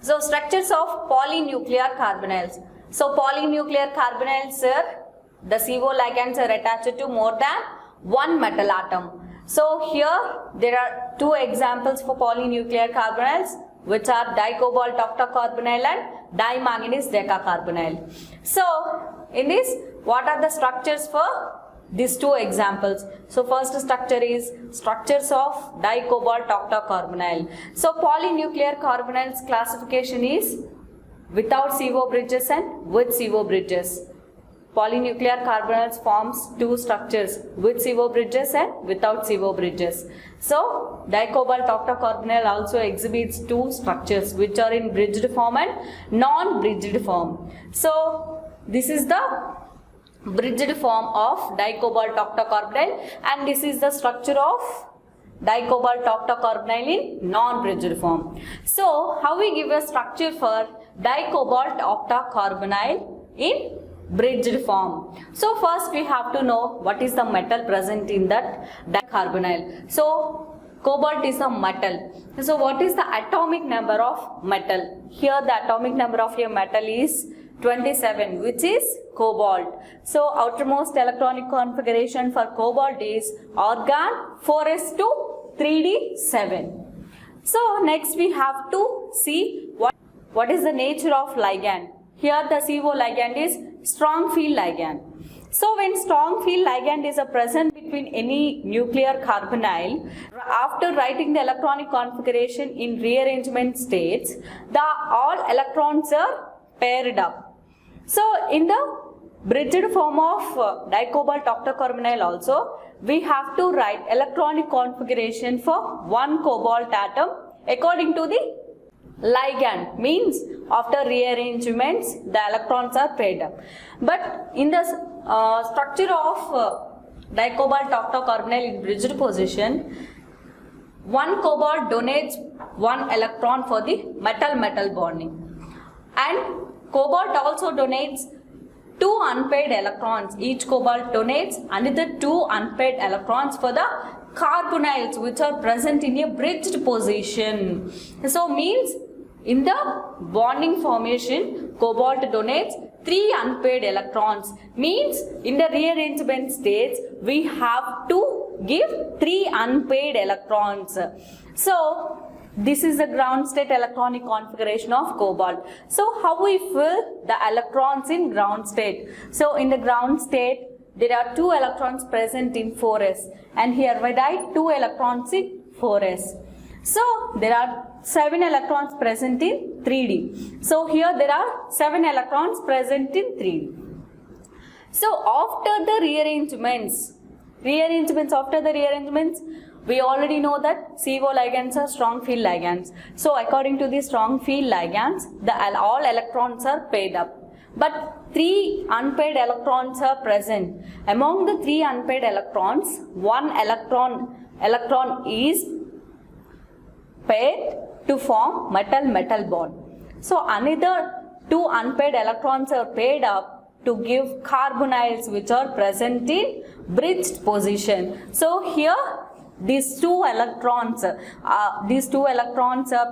So structures of polynuclear carbonyls. So polynuclear carbonyls are the CO ligands are attached to more than one metal atom. So here there are two examples for polynuclear carbonyls, which are dicobalt octacarbonyl and dimanganese decacarbonyl. So in this, what are the structures for these two examples? So first structure is structures of dicobalt octacarbonyl. So polynuclear carbonyls classification is without CO bridges and with CO bridges. Polynuclear carbonyls forms two structures, with CO bridges and without CO bridges. So dicobalt octacarbonyl also exhibits two structures, which are in bridged form and non-bridged form. So this is the bridged form of dicobalt octacarbonyl, and this is the structure of dicobalt octacarbonyl in non-bridged form. So how we give a structure for dicobalt octacarbonyl in bridged form? So first we have to know what is the metal present in that dicarbonyl. So cobalt is a metal. So what is the atomic number of metal? Here the atomic number of a metal is 27, which is cobalt. So outermost electronic configuration for cobalt is organ 4s2 3d7. So next we have to see what is the nature of ligand. Here the CO ligand is strong field ligand. So when strong field ligand is present between any nuclear carbonyl, after writing the electronic configuration in rearrangement states, all electrons are paired up. So in the bridged form of dicobalt octacarbonyl also, we have to write electronic configuration for one cobalt atom according to the ligand, means after rearrangements the electrons are paired up. But in the structure of dicobalt octacarbonyl in bridged position, one cobalt donates one electron for the metal-metal bonding, and cobalt also donates two unpaired electrons. Each cobalt donates another two unpaired electrons for the carbonyls which are present in a bridged position. So means in the bonding formation, cobalt donates three unpaired electrons. Means in the rearrangement states, we have to give three unpaired electrons. So this is the ground state electronic configuration of cobalt. So how we fill the electrons in ground state? So in the ground state, there are two electrons present in 4s, and here we write two electrons in 4s. So there are 7 electrons present in 3d. So here there are 7 electrons present in 3d. So after the rearrangements, we already know that CO ligands are strong field ligands. So according to the strong field ligands, all electrons are paired up. But 3 unpaired electrons are present. Among the 3 unpaired electrons, one electron is paired to form metal-metal bond. So another 2 unpaired electrons are paired up to give carbonyls which are present in bridged position. So here these two electrons are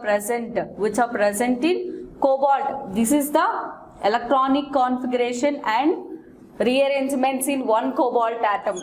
present, which are present in cobalt. This is the electronic configuration and rearrangements in one cobalt atom.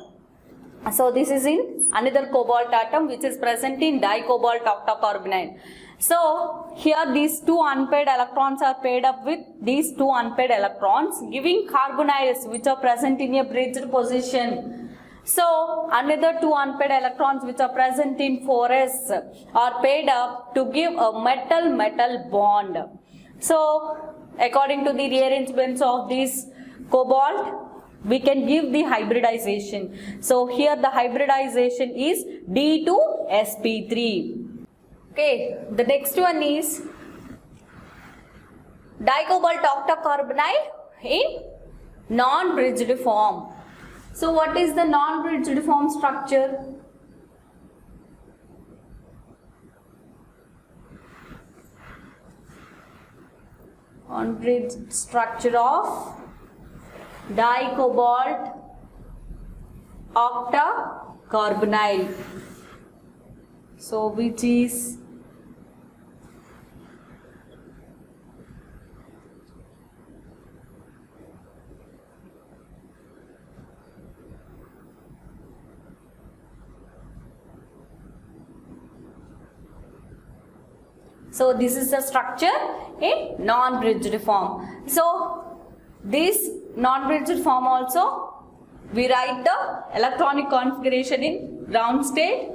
So this is in another cobalt atom which is present in dicobalt octacarbonyl. So here these two unpaired electrons are paired up with these two unpaired electrons, giving carbonyls which are present in a bridged position. So another two unpaired electrons which are present in 4s are paired up to give a metal-metal bond. So according to the rearrangements of this cobalt, we can give the hybridization. So here the hybridization is D2sp3. Okay, the next one is dicobalt octacarbonyl in non-bridged form. So what is the non-bridged form structure? Non-bridged structure of dicobalt octacarbonyl. So which is So this is the structure in non-bridged form. So this non-bridged form also, we write the electronic configuration in ground state,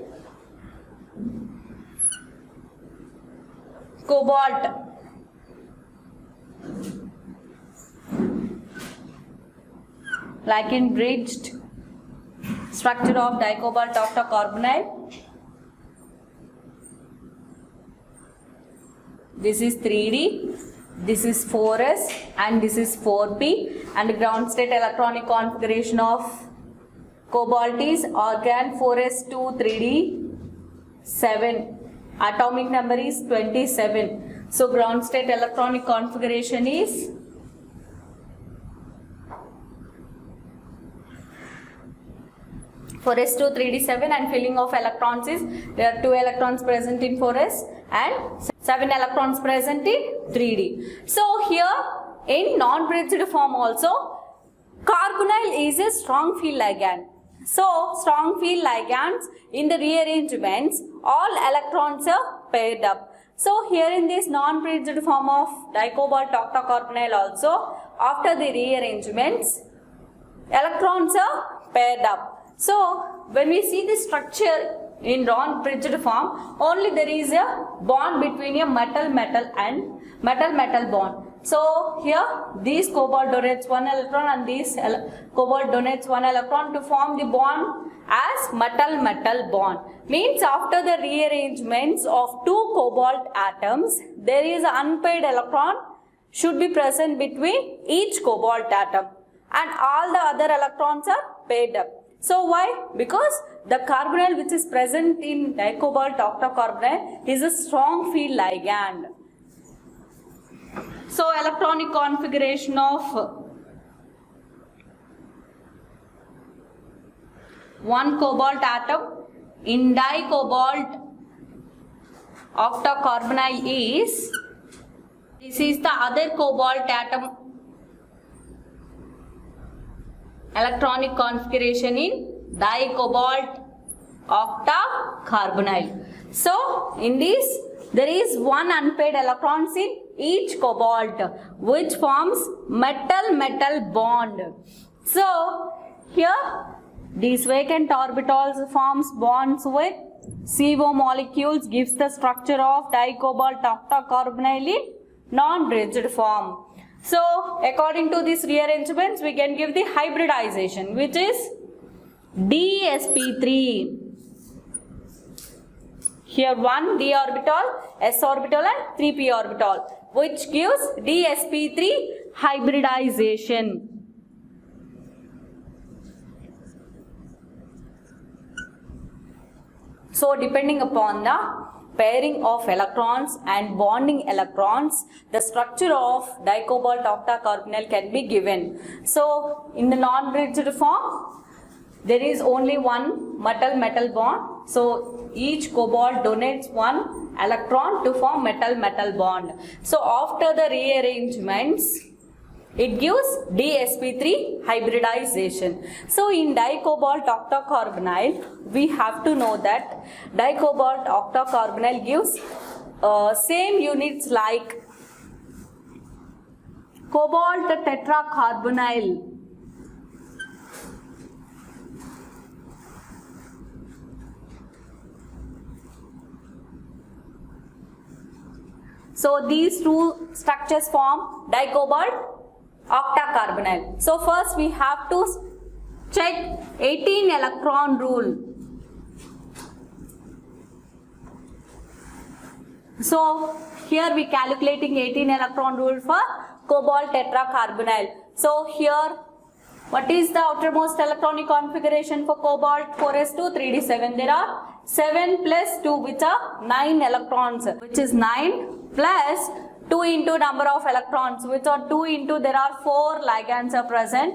cobalt, like in bridged structure of dicobalt octacarbonyl. This is 3D, this is 4s and this is 4p, and ground state electronic configuration of cobalt is organ 4s2 3D 7, atomic number is 27. So ground state electronic configuration is for S2 3d7, and filling of electrons is, there are 2 electrons present in 4s and 7 electrons present in 3d. So here in non-bridged form also, carbonyl is a strong field ligand. So strong field ligands, in the rearrangements all electrons are paired up. So here in this non-bridged form of dicobalt octacarbonyl also, after the rearrangements electrons are paired up. So when we see the structure in non-bridged form, only there is a bond between a metal-metal and metal-metal bond. So here this cobalt donates 1 electron and this cobalt donates 1 electron to form the bond as metal-metal bond. Means after the rearrangements of 2 cobalt atoms, there is an unpaired electron should be present between each cobalt atom, and all the other electrons are paired up. So why? Because the carbonyl which is present in dicobalt octacarbonyl is a strong field ligand. So electronic configuration of one cobalt atom in dicobalt octacarbonyl is, this is the other cobalt atom electronic configuration in dicobalt octacarbonyl. So in this there is 1 unpaired electrons in each cobalt which forms metal-metal bond. So here these vacant orbitals forms bonds with CO molecules, gives the structure of dicobalt octacarbonyl in non-bridged form. So according to these rearrangements we can give the hybridization, which is dsp3. Here 1 d orbital, s orbital and 3p orbital, which gives dsp3 hybridization. So depending upon the pairing of electrons and bonding electrons, the structure of dicobalt octacarbonyl can be given. So in the non-bridged form, there is only 1 metal-metal bond. So each cobalt donates 1 electron to form metal-metal bond. So after the rearrangements, it gives dsp3 hybridization. So in dicobalt octacarbonyl, we have to know that dicobalt octacarbonyl gives same units like cobalt tetracarbonyl. So these 2 structures form dicobalt octacarbonyl. So first we have to check 18 electron rule. So here we calculating 18 electron rule for cobalt tetracarbonyl. So here what is the outermost electronic configuration for cobalt 4s2 3d7? There are 7 plus 2 which are 9 electrons, which is 9 plus 2 into number of electrons, which are 2 into there are 4 ligands are present,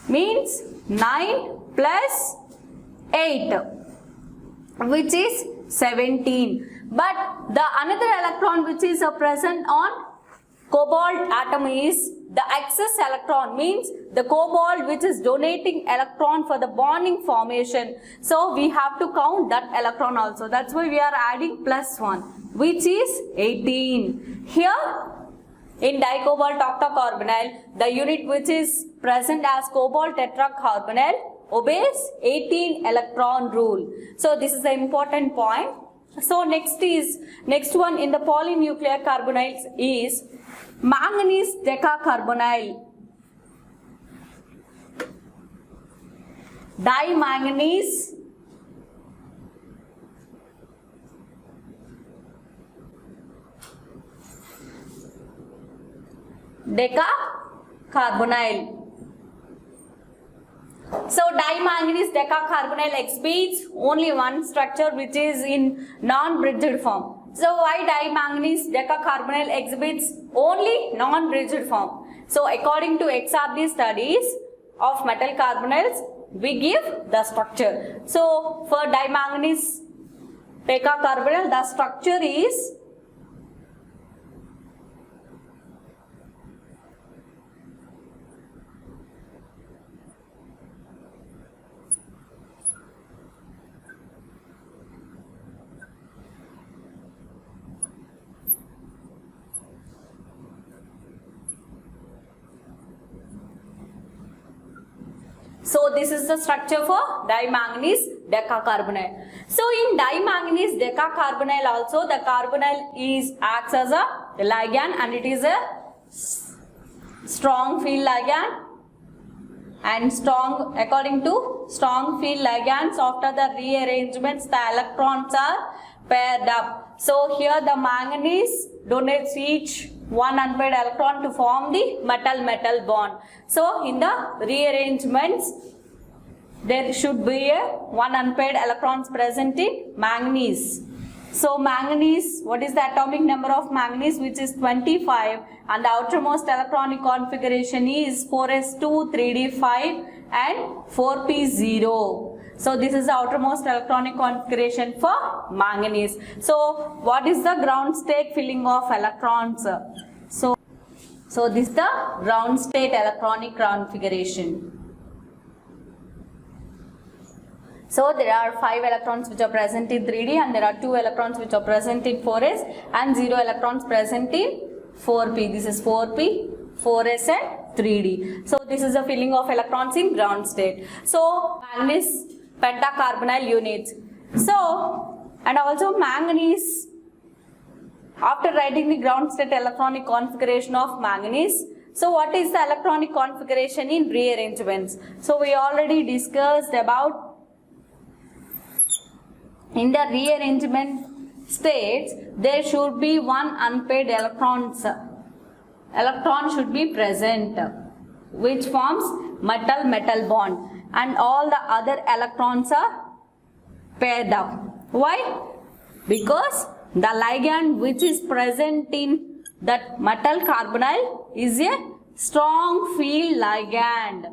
means 9 plus 8, which is 17. But the another electron which is present on cobalt atom is the excess electron, means the cobalt which is donating electron for the bonding formation. So we have to count that electron also. That's why we are adding +1, which is 18. Here in dicobalt octacarbonyl, the unit which is present as cobalt tetracarbonyl obeys 18 electron rule. So this is the important point. So next one in the polynuclear carbonyls is manganese decacarbonyl. Dimanganese decacarbonyl. So dimanganese decacarbonyl exhibits only one structure, which is in non-bridged form. So why dimanganese decacarbonyl exhibits only non-bridged form? So according to XRD studies of metal carbonyls, we give the structure. So for dimanganese decacarbonyl, the structure is so this is the structure for dimanganese decacarbonyl. So in dimanganese decacarbonyl also, the carbonyl acts as a ligand, and it is a strong field ligand, and according to strong field ligands, after the rearrangements the electrons are paired up. So here the manganese donates each one unpaired electron to form the metal-metal bond. So in the rearrangements, there should be one unpaired electrons present in manganese. So manganese, what is the atomic number of manganese? Which is 25, and the outermost electronic configuration is 4s2, 3d5 and 4p0. So this is the outermost electronic configuration for manganese. So what is the ground state filling of electrons? So this is the ground state electronic configuration. So there are 5 electrons which are present in 3d, and there are 2 electrons which are present in 4s, and 0 electrons present in 4p. This is 4p, 4s and 3d. So this is the filling of electrons in ground state. So manganese pentacarbonyl units. So, and also manganese, after writing the ground state electronic configuration of manganese, so what is the electronic configuration in rearrangements? So we already discussed about in the rearrangement states, there should be one unpaired electrons. Electron should be present, which forms metal-metal bond, and all the other electrons are paired up. Why? Because the ligand which is present in that metal carbonyl is a strong field ligand.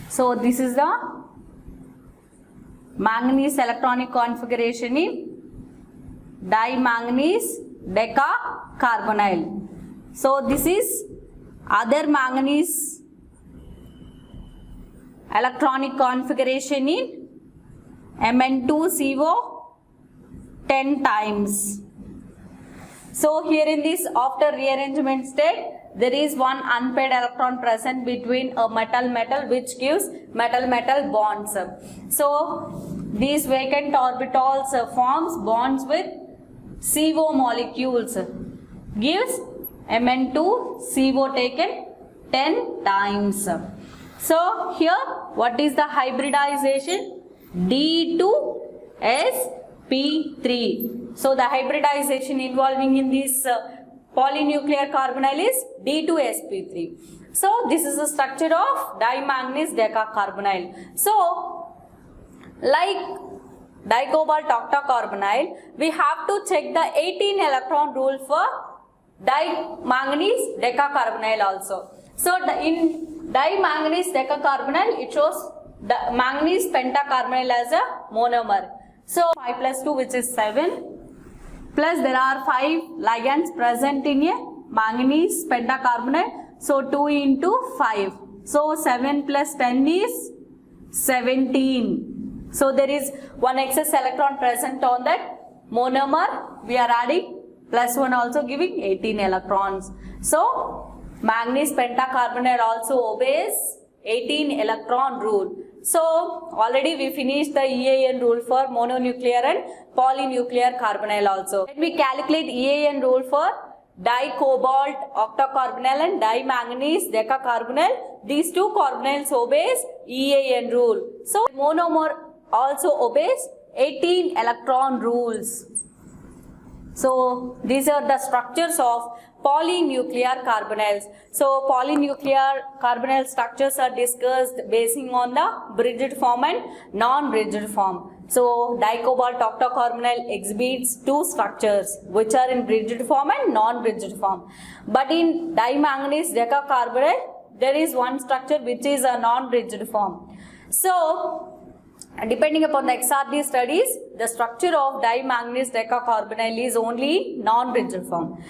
So this is the manganese electronic configuration in dimanganese decacarbonyl. So this is other manganese electronic configuration in Mn2CO 10 times. So here in this, after rearrangement state, there is one unpaired electron present between a metal-metal, which gives metal-metal bonds. So these vacant orbitals forms bonds with CO molecules, gives Mn2CO taken 10 times. So here what is the hybridization? D2sp3. So the hybridization involving in this polynuclear carbonyl is D2sp3. So this is the structure of dimanganese decacarbonyl. So like dicobalt octacarbonyl, we have to check the 18 electron rule for dimanganese decacarbonyl also. So in dimanganese decacarbonyl, it shows the manganese pentacarbonyl as a monomer. So 5 plus 2, which is 7, plus there are 5 ligands present in a manganese pentacarbonyl. So 2 into 5. So 7 plus 10 is 17. So there is one excess electron present on that monomer. We are adding plus 1, also giving 18 electrons. So manganese pentacarbonyl also obeys 18 electron rule. So already we finished the EAN rule for mononuclear and polynuclear carbonyl also. Let me calculate EAN rule for dicobalt octacarbonyl and dimanganese decacarbonyl. These two carbonyls obeys EAN rule. So monomer also obeys 18 electron rules. So these are the structures of polynuclear carbonyls. So polynuclear carbonyl structures are discussed basing on the bridged form and non-bridged form. So dicobalt octacarbonyl exhibits two structures which are in bridged form and non-bridged form. But in dimanganese decacarbonyl, there is one structure which is a non-bridged form. So depending upon the XRD studies, the structure of dimanganese decacarbonyl is only non-bridged form.